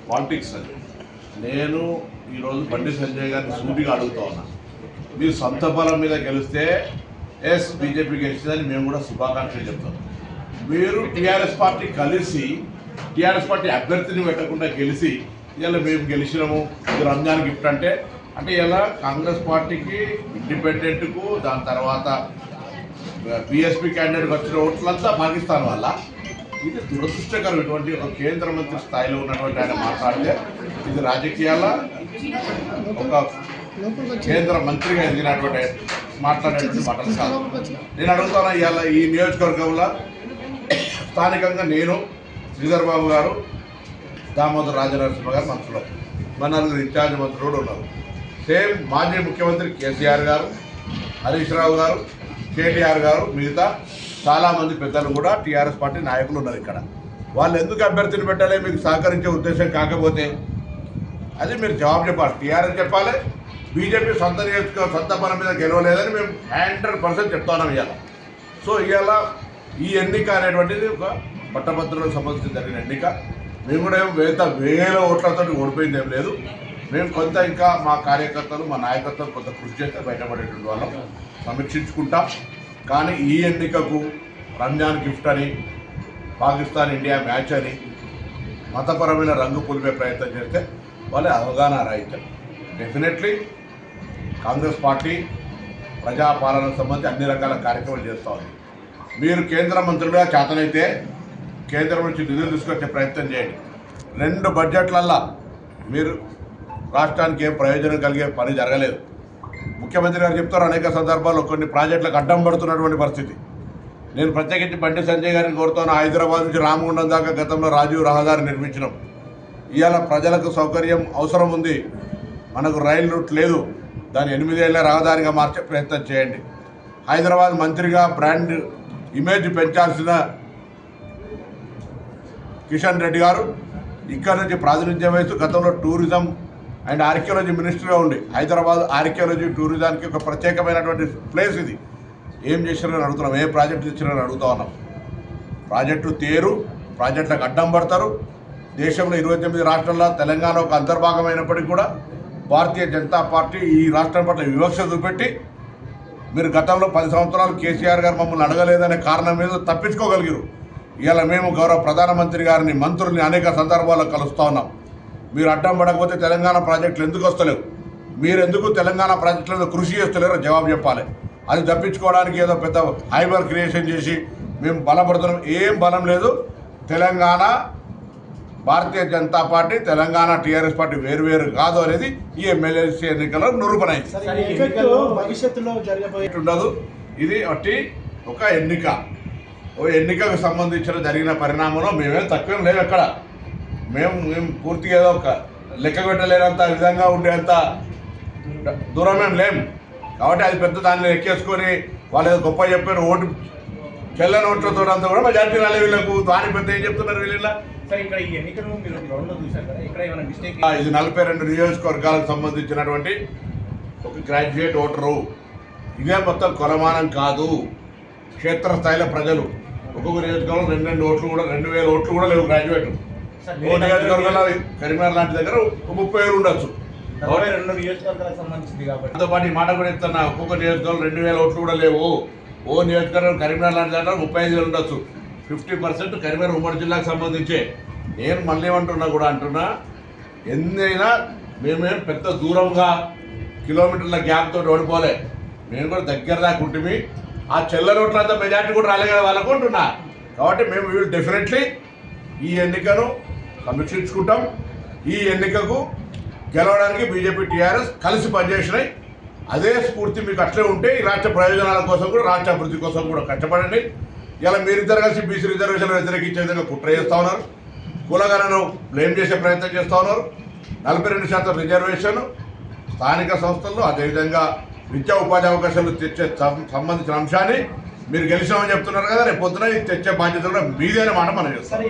Politics అని నేను ఈరోజు బండి సంజయ్ గారిని సూటిగా అడుగుతా ఉన్నా. మీరు సొంత బలం మీద గెలిస్తే ఎస్ బీజేపీ గెలిచిందని మేము కూడా శుభాకాంక్షలు చెప్తాం. మీరు టీఆర్ఎస్ పార్టీ కలిసి టీఆర్ఎస్ పార్టీ అభ్యర్థిని పెట్టకుండా గెలిచి ఇలా మేము గెలిచినాము ఇది రంజాన్ గిఫ్ట్ అంటే ఇలా కాంగ్రెస్ పార్టీకి ఇండిపెండెంట్కు దాని తర్వాత బీఎస్పీ క్యాండిడేట్కి వచ్చిన ఓట్లంతా పాకిస్తాన్ వల్ల ఇది దురదృష్టకరం. ఇటువంటి ఒక కేంద్ర మంత్రి స్థాయిలో ఉన్నటువంటి ఆయన మాట్లాడితే ఇది రాజకీయాల ఒక కేంద్ర మంత్రిగా ఎదిగినటువంటి మాట్లాడేటువంటి మాటలు కాదు. నేను అడుగుతాను, ఇవాళ ఈ నియోజకవర్గంలో స్థానికంగా నేను శ్రీధర్ బాబు గారు, దామోదర్ రాజనరసింహ గారు మంత్రులు, మన నలుగురు ఇన్ఛార్జ్ మంత్రులు కూడా ఉన్నారు. సేమ్ మాజీ ముఖ్యమంత్రి కేసీఆర్ గారు, హరీష్ రావు గారు, కేటీఆర్ గారు, మిగతా చాలామంది పెద్దలు కూడా టీఆర్ఎస్ పార్టీ నాయకులు ఉన్నారు ఇక్కడ. వాళ్ళు ఎందుకు అభ్యర్థిని పెట్టాలి? మీకు సహకరించే ఉద్దేశం కాకపోతే అది మీరు జవాబు చెప్పాలి. టీఆర్ఎస్ చెప్పాలి, బీజేపీ సొంత పని మీద గెలవలేదని మేము 100% చెప్తున్నాం ఇవాళ. సో ఇవాళ ఈ ఎన్నిక అనేటువంటిది ఒక పట్టభద్రులకు సంబంధించి జరిగిన ఎన్నిక. మేము కూడా వేల ఓట్లతో ఓడిపోయింది ఏం లేదు. మేము కొంత ఇంకా మా కార్యకర్తలు మా నాయకత్వం కొంత కృషి చేస్తే బయటపడేటువంటి వాళ్ళం సమీక్షించుకుంటాం. కానీ ఈ ఎన్నికకు రంజాన్ గిఫ్ట్ అని, పాకిస్తాన్ ఇండియా మ్యాచ్ అని మతపరమైన రంగు పులిపే ప్రయత్నం చేస్తే వాళ్ళ అవగాహన రాహిత్యం. డెఫినెట్లీ కాంగ్రెస్ పార్టీ ప్రజాపాలనకు సంబంధించి అన్ని రకాల కార్యక్రమాలు చేస్తూ ఉంది. మీరు కేంద్ర మంత్రులుగా చేతనైతే కేంద్రం నుంచి నిధులు తీసుకొచ్చే ప్రయత్నం చేయండి. 2 బడ్జెట్లల్లో మీరు రాష్ట్రానికి ఏం ప్రయోజనం కలిగే పని జరగలేదు. ముఖ్యమంత్రి గారు చెప్తారు అనేక సందర్భాల్లో కొన్ని ప్రాజెక్టులకు అడ్డం పడుతున్నటువంటి పరిస్థితి. నేను ప్రత్యేకించి బండి సంజయ్ గారిని కోరుతాను. హైదరాబాద్ నుంచి రామగుండం దాకా గతంలో రాజీవ్ రహదారి నిర్మించినాం. ఇవాళ ప్రజలకు సౌకర్యం అవసరం ఉంది. మనకు రైలు రూట్ లేదు, దాన్ని 8 ఏళ్ల రహదారిగా మార్చే ప్రయత్నం చేయండి. హైదరాబాద్ మంత్రిగా బ్రాండ్ ఇమేజ్ పెంచాల్సిన కిషన్ రెడ్డి గారు ఇక్కడ నుంచి ప్రాతినిధ్యం వహిస్తూ గతంలో టూరిజం అండ్ ఆర్కియాలజీ మినిస్టర్గా ఉండి హైదరాబాద్ ఆర్కియాలజీ టూరిజానికి ఒక ప్రత్యేకమైనటువంటి ప్లేస్ ఇది. ఏం చేసినారని అడుగుతున్నాం, ఏ ప్రాజెక్టు ఇచ్చినారని అడుగుతా ఉన్నాం. ప్రాజెక్టు తేరు, ప్రాజెక్టులకు అడ్డం పడతారు. దేశంలో 29 రాష్ట్రాల్లో తెలంగాణ ఒక అంతర్భాగమైనప్పటికీ కూడా భారతీయ జనతా పార్టీ ఈ రాష్ట్రం పట్ల వివక్ష చూపెట్టి మీరు గతంలో 10 సంవత్సరాలు కేసీఆర్ గారు మమ్మల్ని అడగలేదనే కారణం మీద తప్పించుకోగలిగారు. ఇవాళ మేము గౌరవ ప్రధానమంత్రి గారిని, మంత్రుల్ని అనేక సందర్భాల్లో కలుస్తూ ఉన్నాం. మీరు అడ్డం పడకపోతే తెలంగాణ ప్రాజెక్టులు ఎందుకు వస్తలేవు? మీరు ఎందుకు తెలంగాణ ప్రాజెక్టులలో కృషి చేస్తలేరో జవాబు చెప్పాలి. అది తప్పించుకోవడానికి ఏదో పెద్ద హైబర్ క్రియేషన్ చేసి మేము బలపడుతున్నాం. ఏం బలం లేదు. Telangana Bharatiya Janata party, Telangana TRS party వేరువేరు కాదు అనేది ఈ ఎమ్మెల్యేసీ ఎన్నికల్లో నిరూపణైంది. ఉండదు. ఇది ఒక ఎన్నిక. ఓ ఎన్నికకు సంబంధించిన జరిగిన పరిణామంలో మేమేం తక్కువేం లేవు. ఎక్కడ మేము పూర్తిగా ఏదో ఒక లెక్క పెట్టలేనంత విధంగా ఉండేంత దూరమేం లేము. కాబట్టి అది పెద్ద దాన్ని ఎక్కేసుకొని వాళ్ళు ఏదో గొప్ప చెప్పారు, ఓటు చెల్లని ఓట్లతో అంతా కూడా మెజార్టీ రాలే వీళ్ళకు. దాని పెద్ద ఏం చెప్తున్నారు వీళ్ళ. ఇది 42 నియోజకవర్గాలకు సంబంధించినటువంటి ఒక గ్రాడ్యుయేట్ ఓటరు. ఇదే మొత్తం కొలమానం కాదు. క్షేత్రస్థాయిలో ప్రజలు ఒక్కొక్క నియోజకవర్గంలో 2 ఓట్లు కూడా 2000 ఓట్లు కూడా లేవు గ్రాడ్యుయేట్. ఓ నియోజకవర్గంలో కరీంనగర్ లాంటి దగ్గర 30,000 ఉండొచ్చు. దాంతో పాటు ఈ మాట కూడా చెప్తున్నా, ఒక్కొక్క నియోజకవర్గంలో 2000 ఓట్లు కూడా లేవు. ఓ నియోజకవర్గం కరీంనగర్ లాంటి దగ్గర 35,000 ఉండొచ్చు. 50% కరీంనగర్ ఉమ్మడి జిల్లాకు సంబంధించే. నేను మళ్ళీ ఏమంటున్నా కూడా అంటున్నా, ఎన్నైనా మేమేం పెద్ద దూరంగా కిలోమీటర్ల గ్యాప్ తోటి ఓడిపోలే. మేము కూడా దగ్గర దాకా ఉంటుంది. ఆ చెల్ల నోట్లంతా మెజార్టీ కూడా రాలే కదా వాళ్ళకు అంటున్నా. కాబట్టి మేము వీళ్ళు డెఫినెట్లీ ఈ ఎన్నికను సమీక్షించుకుంటాం. ఈ ఎన్నికకు గెలవడానికి బీజేపీ టీఆర్ఎస్ కలిసి పనిచేసినాయి. అదే స్ఫూర్తి మీకు అట్లే ఉంటే ఈ రాష్ట్ర ప్రయోజనాల కోసం కూడా, రాష్ట్ర అభివృద్ధి కోసం కూడా కష్టపడండి. ఇలా మీరిద్దరు కలిసి బీసీ రిజర్వేషన్లు వ్యతిరేకించే విధంగా కుట్ర చేస్తూ ఉన్నారు. కులగణను బ్లేమ్ చేసే ప్రయత్నం చేస్తూ ఉన్నారు. 42% రిజర్వేషన్ స్థానిక సంస్థల్లో, అదేవిధంగా విద్యా ఉపాధి అవకాశాలు తెచ్చే సంబంధించిన అంశాన్ని మీరు గెలిచామని చెప్తున్నారు కదా. రేపు పొద్దున తెచ్చే బాధ్యత కూడా మీదేనే మాట మనం చేస్తాం.